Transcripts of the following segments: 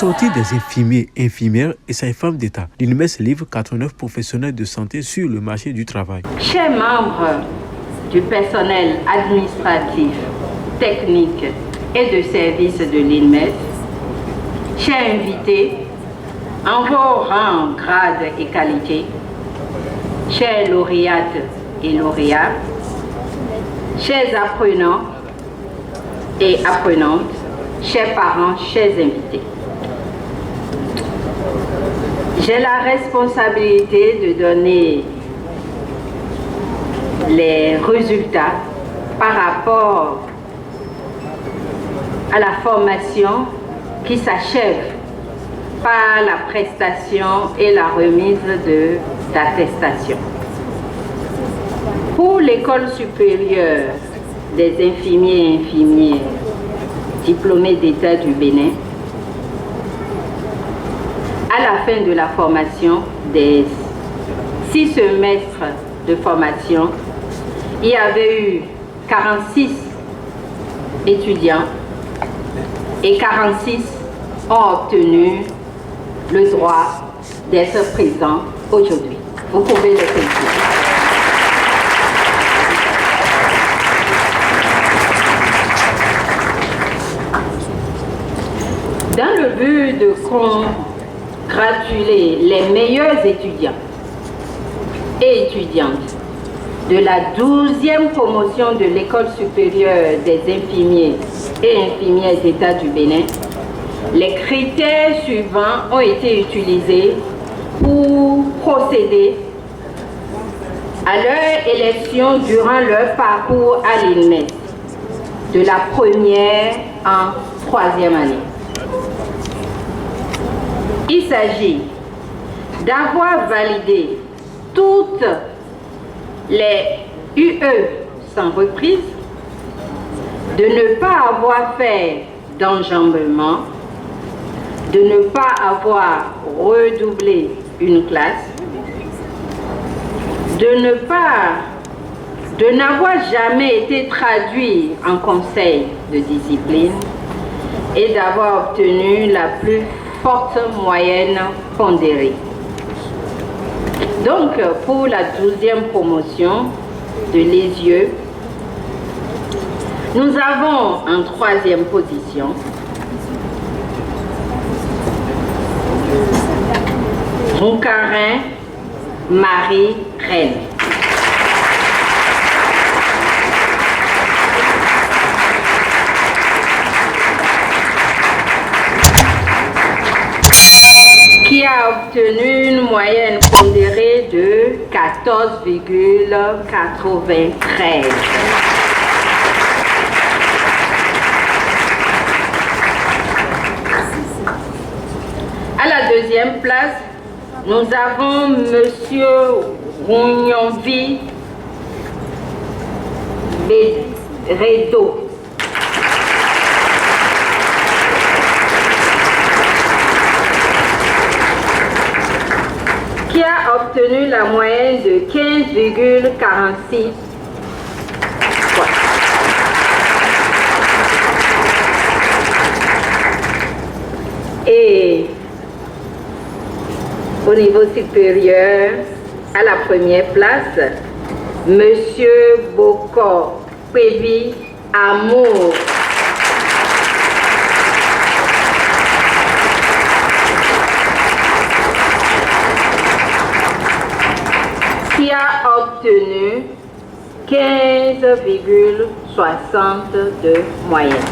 sortie des infirmiers, infirmières et sages-femmes d'État, l'INMES livre 89 professionnels de santé sur le marché du travail. Chers membres du personnel administratif, technique et de service de l'INMES, chers invités, en vos rangs, grades et qualités, chers lauréates et lauréats, chers apprenants et apprenantes, chers parents, chers invités. J'ai la responsabilité de donner les résultats par rapport à la formation qui s'achève par la prestation et la remise d'attestation. Pour l'école supérieure des infirmiers et infirmières diplômés d'État du Bénin, à la fin de la formation des 6 semestres de formation, il y avait eu 46 étudiants et 46 ont obtenu le droit d'être présents aujourd'hui. Vous pouvez le féliciter. Dans le but de congratuler les meilleurs étudiants et étudiantes de la 12e promotion de l'École supérieure des infirmiers et infirmières d'État du Bénin, les critères suivants ont été utilisés pour procéder à leur élection durant leur parcours à l'INMES, de la première en 3e année. Il s'agit d'avoir validé toutes les UE sans reprise, de ne pas avoir fait d'enjambement, de ne pas avoir redoublé une classe, de n'avoir jamais été traduit en conseil de discipline et d'avoir obtenu la plus forte moyenne pondérée. Donc, pour la 12e promotion de l'ESIE, nous avons en 3e position Roucarin Marie Reine. Qui a obtenu une moyenne pondérée de 14,93. À la 2e place, nous avons Monsieur Rougnonvi Béredo. Qui a obtenu la moyenne de 15,46. Et au niveau supérieur, à la première place, Monsieur Boko Pévi Amour. Qui a obtenu 15,60 de moyenne.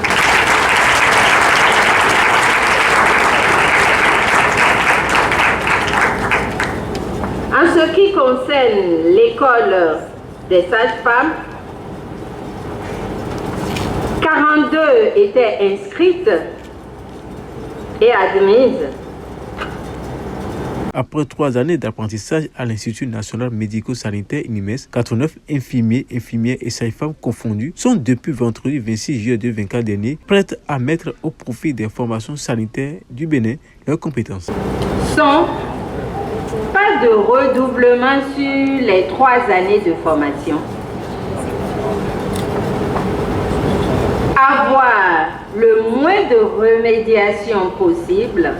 En ce qui concerne l'école des sages-femmes, 42 étaient inscrites et admises. Après 3 années d'apprentissage à l'Institut national médico-sanitaire INMES, 89 infirmiers, infirmières et sages-femmes confondus sont depuis vendredi 26 juillet 2024 dernier prêtes à mettre au profit des formations sanitaires du Bénin leurs compétences. Pas de redoublement sur les 3 années de formation. Avoir le moins moins de remédiation possible,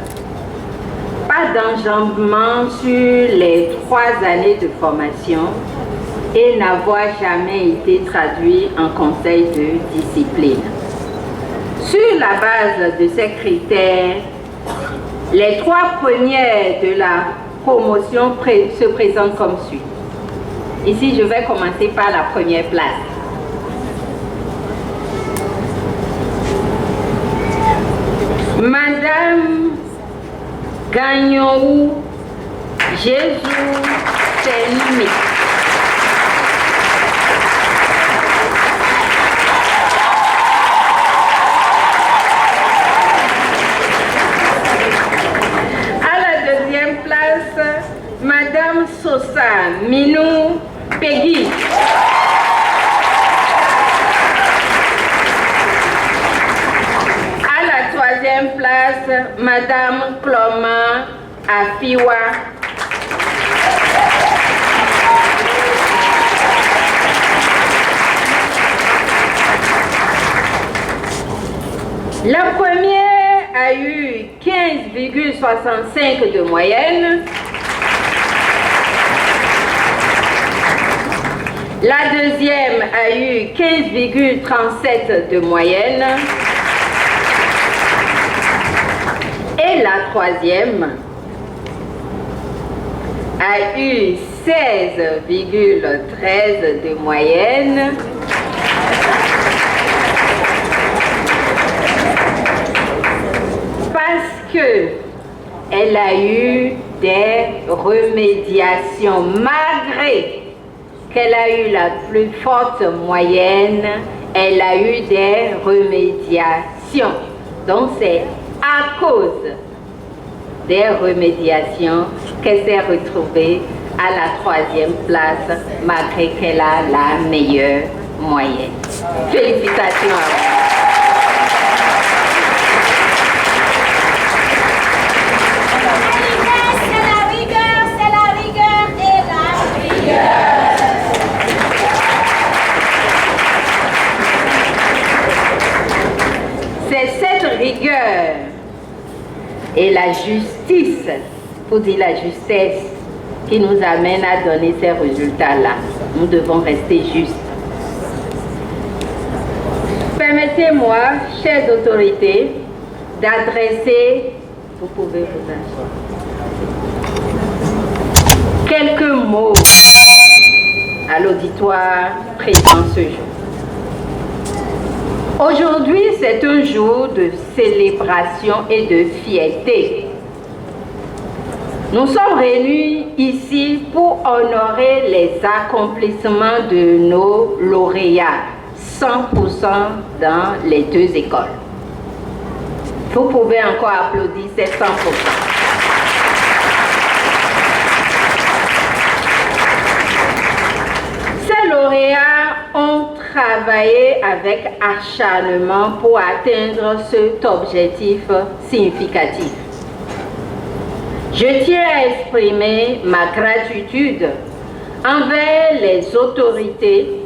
pas d'enjambement sur les 3 années de formation et n'avoir jamais été traduit en conseil de discipline. Sur la base de ces critères, les 3 premières de la promotion se présentent comme suit. Ici, je vais commencer par la première place. Madame Gagnon Jésus Selmi. À la deuxième place, Madame Sosa Minou Peggy. À la troisième place, Madame Cloma Afiwa. La première a eu 15,65 de moyenne. La deuxième a eu 15,37 de moyenne. Et la troisième a eu 16,13 de moyenne. Parce qu'elle a eu des remédiations, malgré qu'elle a eu la plus forte moyenne, elle a eu des remédiations. Donc c'est à cause des remédiations qu'elle s'est retrouvée à la troisième place, malgré qu'elle a la meilleure moyenne. Félicitations à vous. Rigueur et la justice, pour dire la justesse, qui nous amène à donner ces résultats-là. Nous devons rester justes. Permettez-moi, chères autorités, d'adresser, vous pouvez vous asseoir, quelques mots à l'auditoire présent ce jour. Aujourd'hui, c'est un jour de célébration et de fierté. Nous sommes réunis ici pour honorer les accomplissements de nos lauréats, 100% dans les 2 écoles. Vous pouvez encore applaudir ces 100%. Ces lauréats ont travaillé avec acharnement pour atteindre cet objectif significatif. Je tiens à exprimer ma gratitude envers les autorités,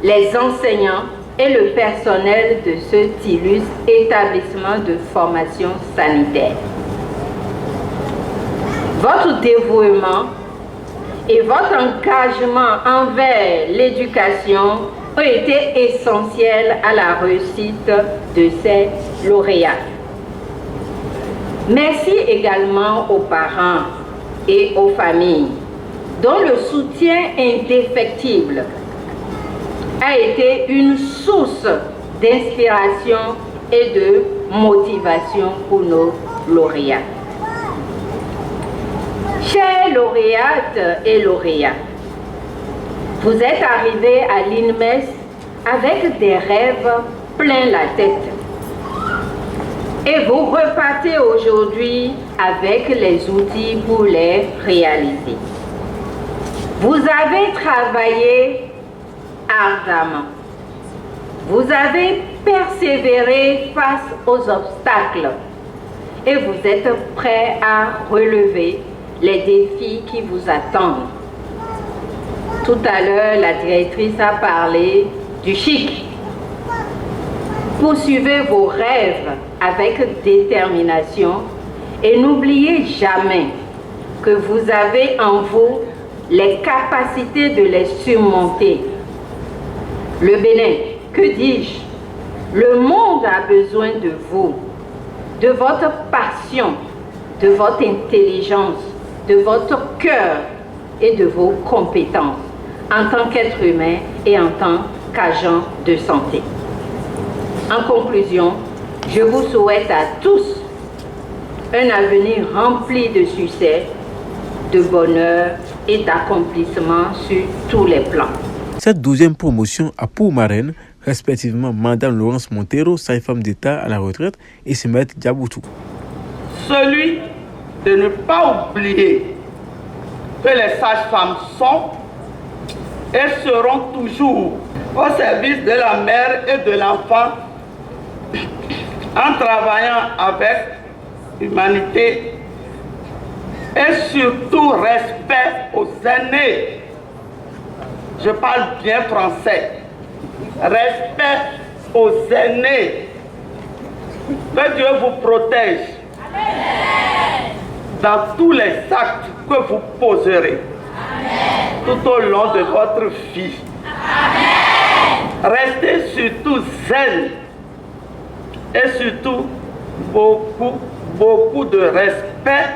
les enseignants et le personnel de cet illustre établissement de formation sanitaire. Votre dévouement et votre engagement envers l'éducation ont été essentiels à la réussite de ces lauréats. Merci également aux parents et aux familles dont le soutien indéfectible a été une source d'inspiration et de motivation pour nos lauréats. Chers lauréates et lauréats, vous êtes arrivés à l'INMES avec des rêves plein la tête. Et vous repartez aujourd'hui avec les outils pour les réaliser. Vous avez travaillé ardemment. Vous avez persévéré face aux obstacles. Et vous êtes prêts à relever les défis qui vous attendent. Tout à l'heure, la directrice a parlé du chic. Poursuivez vos rêves avec détermination et n'oubliez jamais que vous avez en vous les capacités de les surmonter. Le Bénin, que dis-je? Le monde a besoin de vous, de votre passion, de votre intelligence, de votre cœur et de vos compétences en tant qu'être humain et en tant qu'agent de santé. En conclusion, je vous souhaite à tous un avenir rempli de succès, de bonheur et d'accomplissement sur tous les plans. Cette 12e promotion a pour marraine respectivement Madame Laurence Montero, sage-femme d'État à la retraite, et Semet Diaboutou. Celui de ne pas oublier que les sages-femmes sont et seront toujours au service de la mère et de l'enfant en travaillant avec humanité et surtout respect aux aînés. Je parle bien français. Respect aux aînés. Que Dieu vous protège. Amen. Dans tous les actes que vous poserez. Amen. Tout au long de votre vie. Amen. Restez surtout zen et surtout beaucoup de respect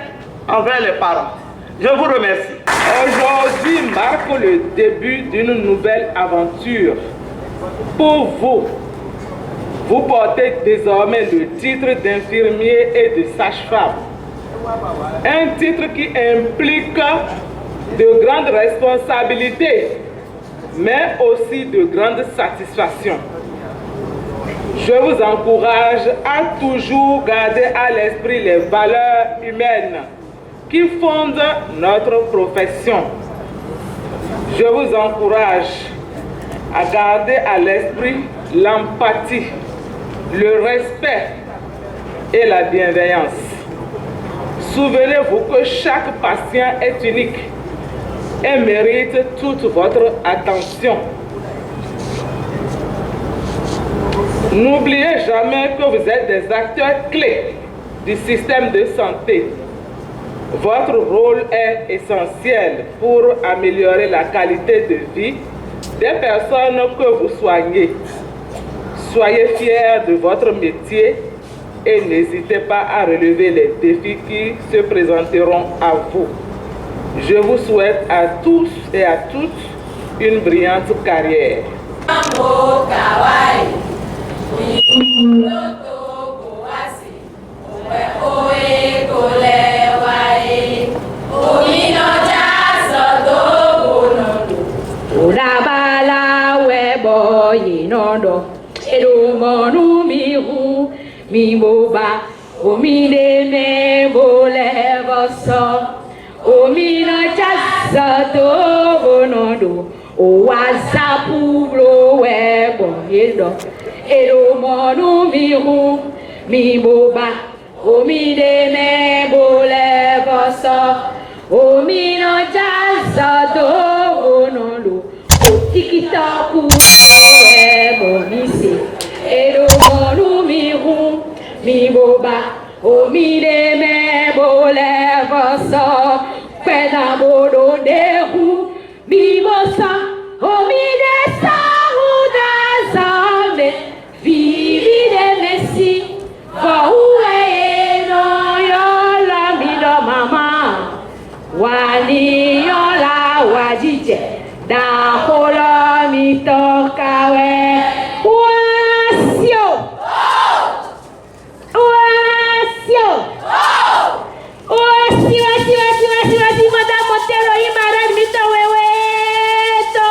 envers les parents. Je vous remercie. Aujourd'hui marque le début d'une nouvelle aventure. Pour vous, vous portez désormais le titre d'infirmier et de sage-femme. Un titre qui implique de grandes responsabilités, mais aussi de grandes satisfactions. Je vous encourage à toujours garder à l'esprit les valeurs humaines qui fondent notre profession. Je vous encourage à garder à l'esprit l'empathie, le respect et la bienveillance. Souvenez-vous que chaque patient est unique et mérite toute votre attention. N'oubliez jamais que vous êtes des acteurs clés du système de santé. Votre rôle est essentiel pour améliorer la qualité de vie des personnes que vous soignez. Soyez fiers de votre métier et n'hésitez pas à relever les défis qui se présenteront à vous. Je vous souhaite à tous et à toutes une brillante carrière. Mi boba, o mi de me bolevoso, o mi no chasa to bonodo, o wasapu blo webo yedo, ero monu mi hu, mi boba, o mi de me bolevoso, o mi no chasa to bonodo, o tikitaku webo nisi, ero monu mi hu. Mi boba, o mi de me bolevoso, peda bodo de hu, mi bosa, o mi de saúde zande, vivi de messi, no yola mi do mama, wani yola wajije, da hola mi toka we, wasio. Madame Montero y Maran Mito Weweto.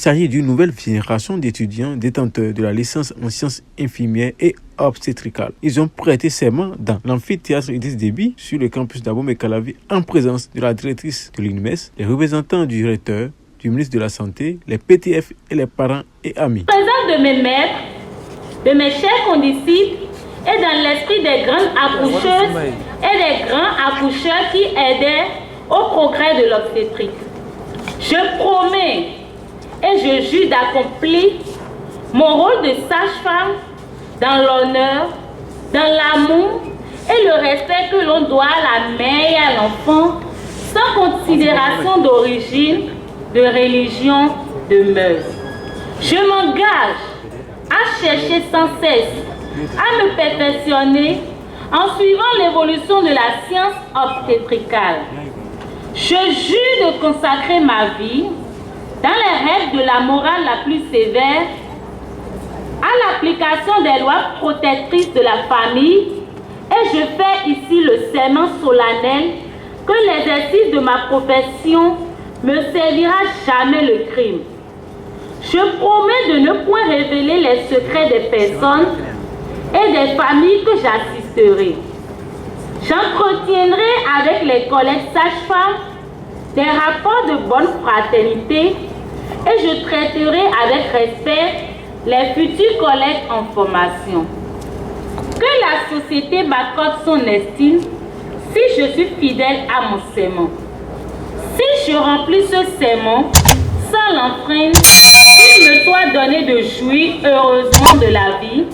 s'agit d'une nouvelle génération d'étudiants détenteurs de la licence en sciences infirmières et obstétricales. Ils ont prêté serment dans l'amphithéâtre Idriss Déby sur le campus d'Abomey-Calavi en présence de la directrice de l'UNIMES, les représentants du recteur, du ministre de la Santé, les PTF et les parents et amis. Présence de mes maîtres, de mes chers condisciples et dans l'esprit des grandes accoucheuses et des grands accoucheurs qui aidaient au progrès de l'obstétrique. Je promets et je jure d'accomplir mon rôle de sage-femme dans l'honneur, dans l'amour et le respect que l'on doit à la mère et à l'enfant, sans considération d'origine, de religion, de mœurs. Je m'engage à chercher sans cesse à me perfectionner en suivant l'évolution de la science obstétricale. Je jure de consacrer ma vie dans les règles de la morale la plus sévère à l'application des lois protectrices de la famille et je fais ici le serment solennel que l'exercice de ma profession me servira jamais le crime. Je promets de ne point révéler les secrets des personnes et des familles que j'assisterai. J'entretiendrai avec les collègues sages-femmes des rapports de bonne fraternité et je traiterai avec respect les futurs collègues en formation. Que la société m'accorde son estime si je suis fidèle à mon serment. Si je remplis ce serment sans l'enfreindre, il me soit donné de jouir heureusement de la vie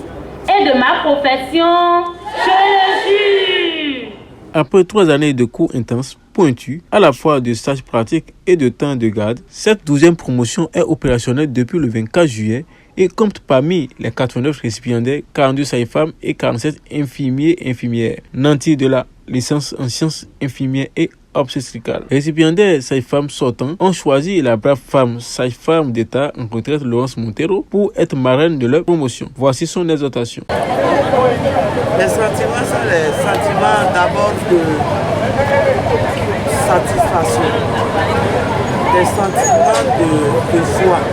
et de ma profession. Je le jure. Après 3 années de cours intenses, pointus, à la fois de stages pratiques et de temps de garde, cette 12e promotion est opérationnelle depuis le 24 juillet et compte parmi les 89 récipiendaires 42 sages-femmes et 47 infirmiers et infirmières, nantis de la licence en sciences infirmières et obstétricales. Les récipiendaires sages-femmes sortants ont choisi la brave femme sage-femme d'État en retraite Laurence Montero pour être marraine de leur promotion. Voici son exhortation. Les sentiments sont les sentiments d'abord de satisfaction, des sentiments de joie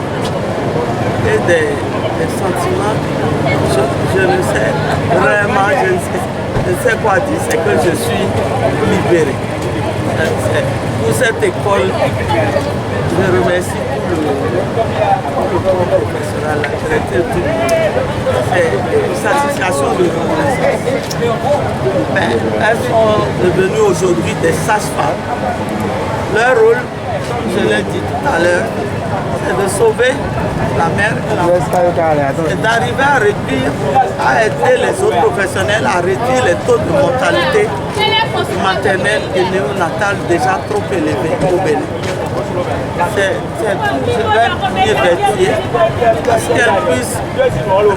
et des sentiments, je ne sais vraiment, je ne sais quoi dire, c'est que je suis libéré. Pour cette école, je remercie tout le corps professionnel, la traité, c'est une satisfaction de reconnaissance. Mais elles sont devenues aujourd'hui des sages-femmes. Leur rôle, je l'ai dit tout à l'heure, c'est de sauver la mère et l'enfant. Et d'arriver à réduire, à aider les autres professionnels à réduire les taux de mortalité maternelle et néonatale déjà trop élevés au Bénin. Je vais prier Béthier parce qu'elle puisse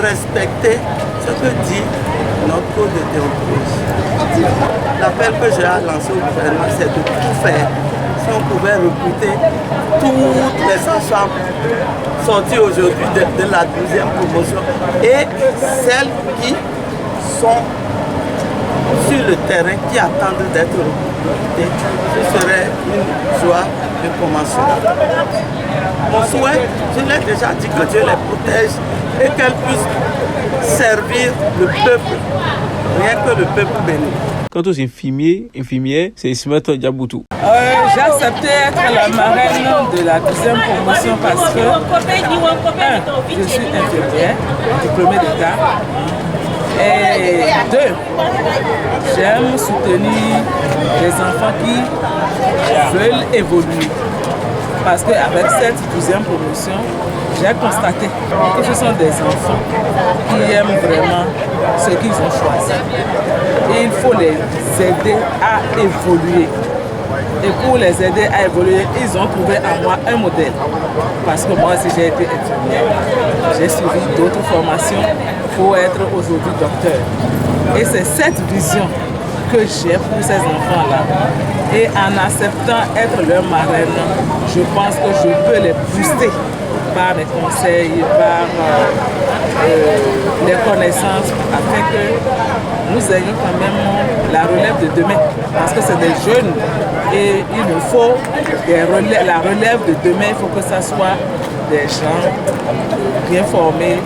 respecter ce que dit notre code de déontologie. L'appel que j'ai lancé au gouvernement, c'est de tout faire. Si on pouvait recruter toutes les sages-femmes sorties aujourd'hui de la 12e promotion et celles qui sont sur le terrain, qui attendent d'être recrutées, ce serait une joie incommensurable. Mon souhait, je l'ai déjà dit, que Dieu les protège et qu'elles puissent servir le peuple, rien que le peuple béni. Quant aux infirmières, c'est Ismet Diaboutou. J'ai accepté être la marraine de la 12e promotion parce que, je suis infirmière, diplômée d'État. Et 2, j'aime soutenir les enfants qui veulent évoluer. Parce qu'avec cette 12e promotion, j'ai constaté que ce sont des enfants qui aiment vraiment ce qu'ils ont choisi. Et il faut les aider à évoluer. Et pour les aider à évoluer, ils ont trouvé en moi un modèle. Parce que moi aussi j'ai été infirmière, j'ai suivi d'autres formations pour être aujourd'hui docteur. Et c'est cette vision que j'ai pour ces enfants-là. Et en acceptant être leur marraine, je pense que je peux les booster par mes conseils, par les connaissances, afin que nous ayons quand même la relève de demain. Parce que c'est des jeunes et il nous faut la relève de demain, il faut que ça soit des gens bien formés,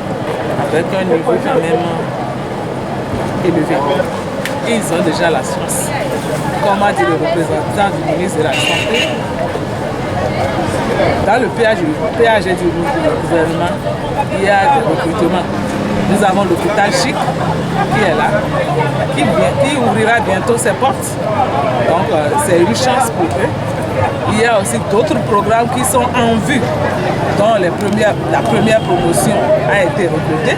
avec un niveau quand même élevé. Et ils ont déjà la chance. Comme a dit le représentant du ministre de la Santé, dans le PAG du gouvernement, il y a des recrutements. Nous avons l'hôpital Chic qui est là, qui ouvrira bientôt ses portes. Donc c'est une chance pour eux. Il y a aussi d'autres programmes qui sont en vue, dont la première promotion a été recrutée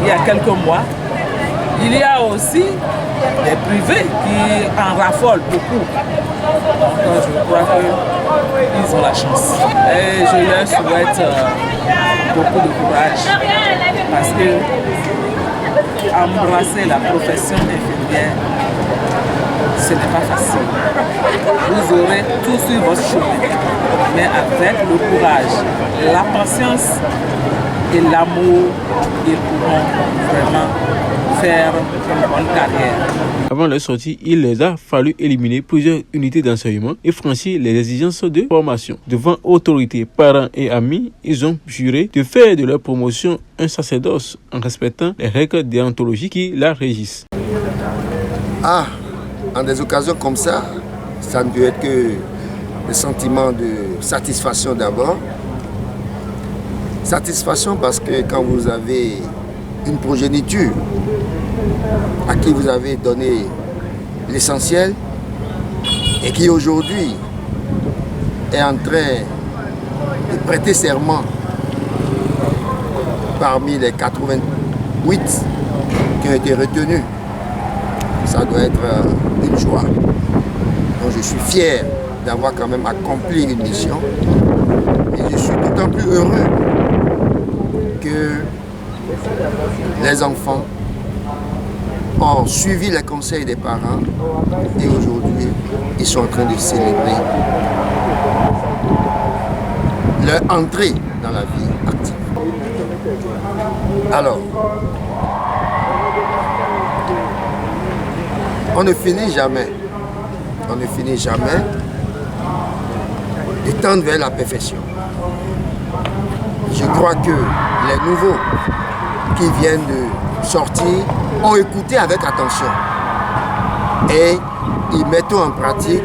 il y a quelques mois. Il y a aussi des privés qui en raffolent beaucoup. Donc je crois qu'ils ont la chance. Et je leur souhaite beaucoup de courage parce que embrasser la profession infirmière, ce n'est pas facile. Vous aurez tout sur votre chemin, mais avec le courage, la patience et l'amour, ils pourront vraiment faire une bonne carrière. Avant leur sortie, il les a fallu éliminer plusieurs unités d'enseignement et franchir les exigences de formation. Devant autorités, parents et amis, ils ont juré de faire de leur promotion un sacerdoce en respectant les règles déontologiques qui la régissent. En des occasions comme ça, ça ne peut être que le sentiment de satisfaction d'abord. Satisfaction parce que quand vous avez une progéniture à qui vous avez donné l'essentiel et qui aujourd'hui est en train de prêter serment parmi les 88 qui ont été retenus, ça doit être une joie. Donc je suis fier d'avoir quand même accompli une mission et je suis d'autant plus heureux que les enfants ont suivi les conseils des parents et aujourd'hui ils sont en train de célébrer leur entrée dans la vie active. Alors, on ne finit jamais de tendre vers la perfection. Je crois que les nouveaux qui viennent de sortir ont écouté avec attention et ils mettent en pratique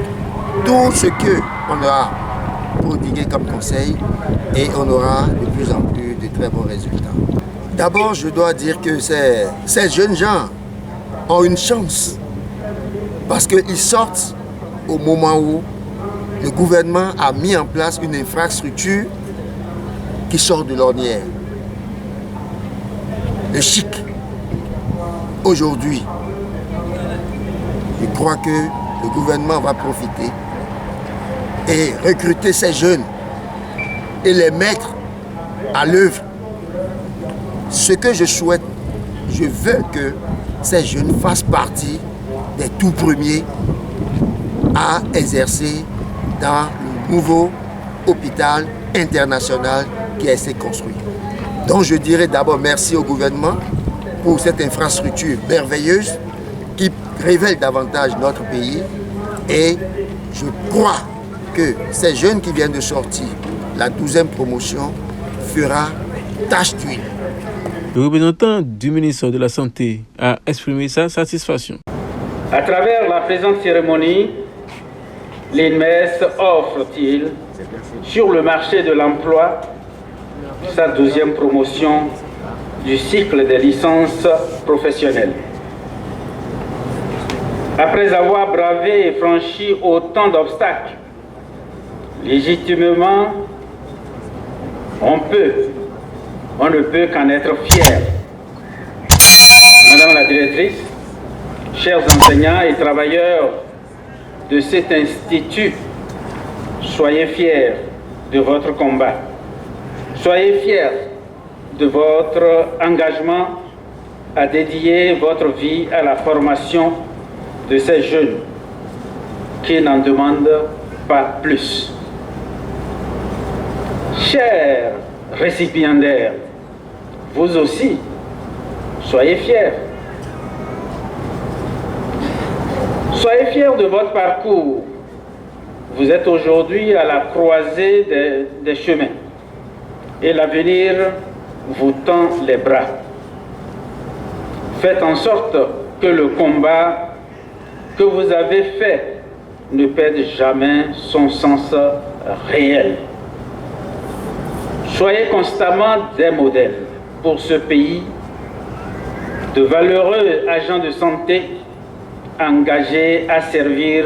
tout ce qu'on leur a prodigué comme conseil et on aura de plus en plus de très bons résultats. D'abord, je dois dire que ces jeunes gens ont une chance parce qu'ils sortent au moment où le gouvernement a mis en place une infrastructure qui sort de l'ornière. Le Chic, aujourd'hui, je crois que le gouvernement va profiter et recruter ces jeunes et les mettre à l'œuvre. Ce que je souhaite, je veux que ces jeunes fassent partie des tout premiers à exercer dans le nouveau hôpital international qui a été construit. Donc je dirais d'abord merci au gouvernement pour cette infrastructure merveilleuse qui révèle davantage notre pays et je crois que ces jeunes qui viennent de sortir, la 12e promotion fera tache d'huile. Le représentant du ministre de la Santé a exprimé sa satisfaction. À travers la présente cérémonie, l'INMES offre-t-il sur le marché de l'emploi sa 12e promotion du cycle des licences professionnelles. Après avoir bravé et franchi autant d'obstacles, légitimement, on ne peut qu'en être fier. Madame la directrice, chers enseignants et travailleurs de cet institut, soyez fiers de votre combat. Soyez fiers de votre engagement à dédier votre vie à la formation de ces jeunes qui n'en demandent pas plus. Chers récipiendaires, vous aussi, soyez fiers. Soyez fiers de votre parcours. Vous êtes aujourd'hui à la croisée des chemins. et l'avenir vous tend les bras. Faites en sorte que le combat que vous avez fait ne perde jamais son sens réel. Soyez constamment des modèles pour ce pays, de valeureux agents de santé engagés à servir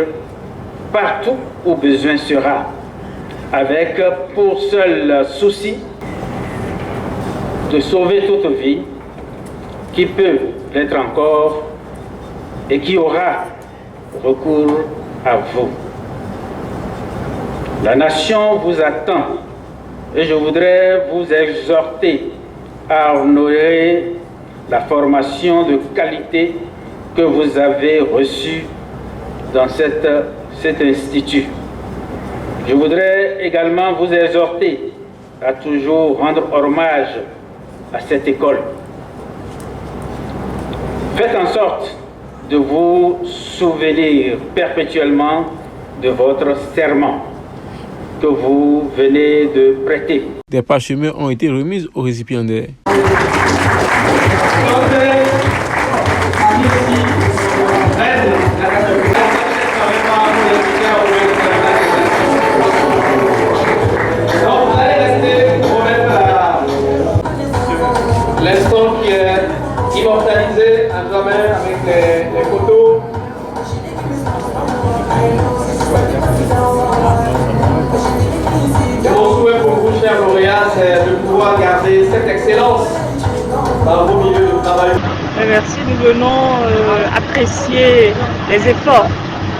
partout où besoin sera, avec pour seul souci de sauver toute vie qui peut l'être encore et qui aura recours à vous. La nation vous attend et je voudrais vous exhorter à honorer la formation de qualité que vous avez reçue dans cet institut. Je voudrais également vous exhorter à toujours rendre hommage à cette école. Faites en sorte de vous souvenir perpétuellement de votre serment que vous venez de prêter. Des parchemins ont été remis aux récipiendaires. L'instant qui est immortalisé à jamais avec les photos. Mon souhait pour vous, chers lauréats, c'est de pouvoir garder cette excellence dans vos milieux de travail. Merci, nous venons apprécier les efforts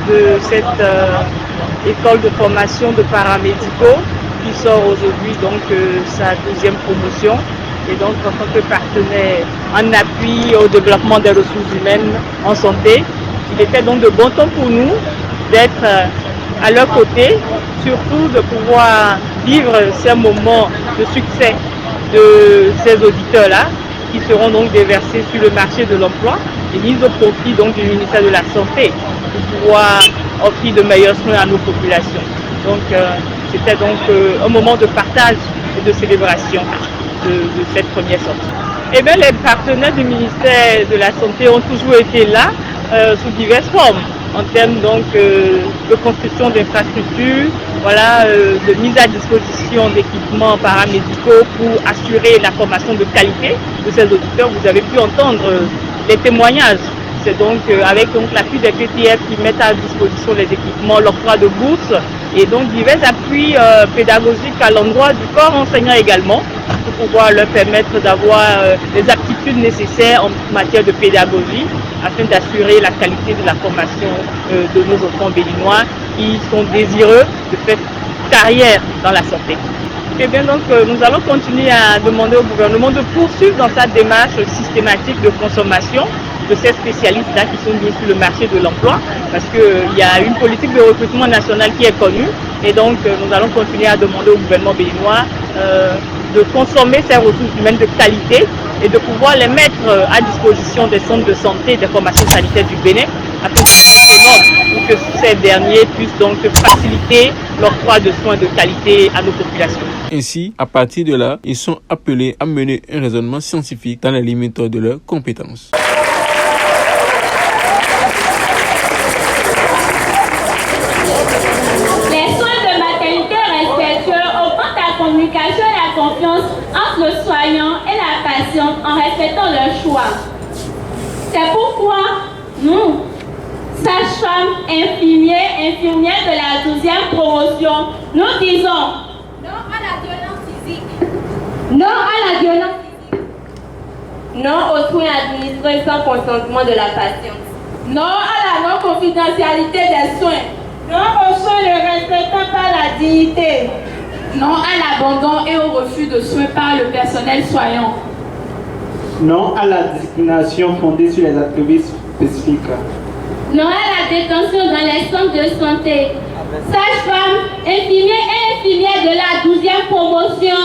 de cette école de formation de paramédicaux qui sort aujourd'hui donc sa 12e promotion. Et donc, en tant que partenaire en appui au développement des ressources humaines en santé, il était donc de bon temps pour nous d'être à leur côté, surtout de pouvoir vivre ces moments de succès de ces auditeurs-là, qui seront donc déversés sur le marché de l'emploi et mis au profit donc du ministère de la Santé pour pouvoir offrir de meilleurs soins à nos populations. Donc, c'était donc un moment de partage et de célébration de cette première sortie. Eh bien, les partenaires du ministère de la Santé ont toujours été là sous diverses formes, en termes donc de construction d'infrastructures, voilà, de mise à disposition d'équipements paramédicaux pour assurer la formation de qualité de ces auditeurs. Vous avez pu entendre les témoignages. C'est donc avec l'appui des PTF qui mettent à disposition les équipements, l'octroi de bourses et donc divers appuis pédagogiques à l'endroit du corps enseignant également pour pouvoir leur permettre d'avoir les aptitudes nécessaires en matière de pédagogie afin d'assurer la qualité de la formation de nos enfants béninois qui sont désireux de faire carrière dans la santé. Et bien donc nous allons continuer à demander au gouvernement de poursuivre dans sa démarche systématique de consommation de ces spécialistes-là qui sont mis sur le marché de l'emploi, parce qu'il y a une politique de recrutement nationale qui est connue, et donc nous allons continuer à demander au gouvernement béninois de consommer ces ressources humaines de qualité et de pouvoir les mettre à disposition des centres de santé et des formations sanitaires du Bénin, afin pour que ces derniers puissent donc faciliter l'octroi de soins de qualité à nos populations. Ainsi, à partir de là, ils sont appelés à mener un raisonnement scientifique dans les limites de leurs compétences. Communication et la confiance entre le soignant et la patiente en respectant leur choix. C'est pourquoi nous, sages-femmes, infirmières de la 12e promotion, nous disons non à la violence physique, non à la violence physique, non aux soins administrés sans consentement de la patiente, non à la non-confidentialité des soins, non aux soins ne respectant pas la dignité, non à l'abandon et au refus de soins par le personnel soignant. Non à la discrimination fondée sur les attributs spécifiques. Non à la détention dans les centres de santé. Sages-femmes, infirmiers et infirmières de la 12e promotion.